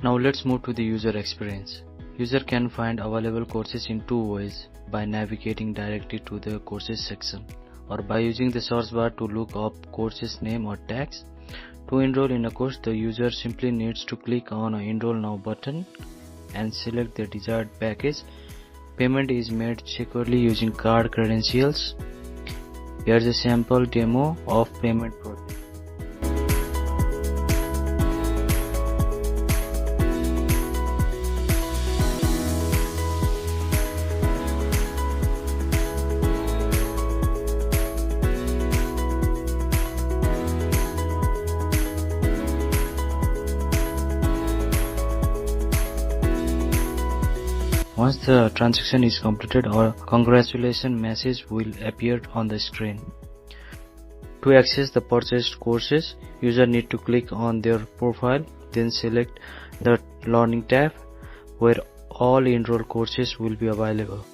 Now let's move to the user experience. User can find available courses in two ways: by navigating directly to the courses section, or by using the search bar to look up courses name or tags. To enroll in a course, the user simply needs to click on an Enroll Now button and select the desired package. Payment is made securely using card credentials. Here's a sample demo of payment process. Once the transaction is completed, our congratulations message will appear on the screen. To access the purchased courses, user need to click on their profile, then select the Learning tab, where all enrolled courses will be available.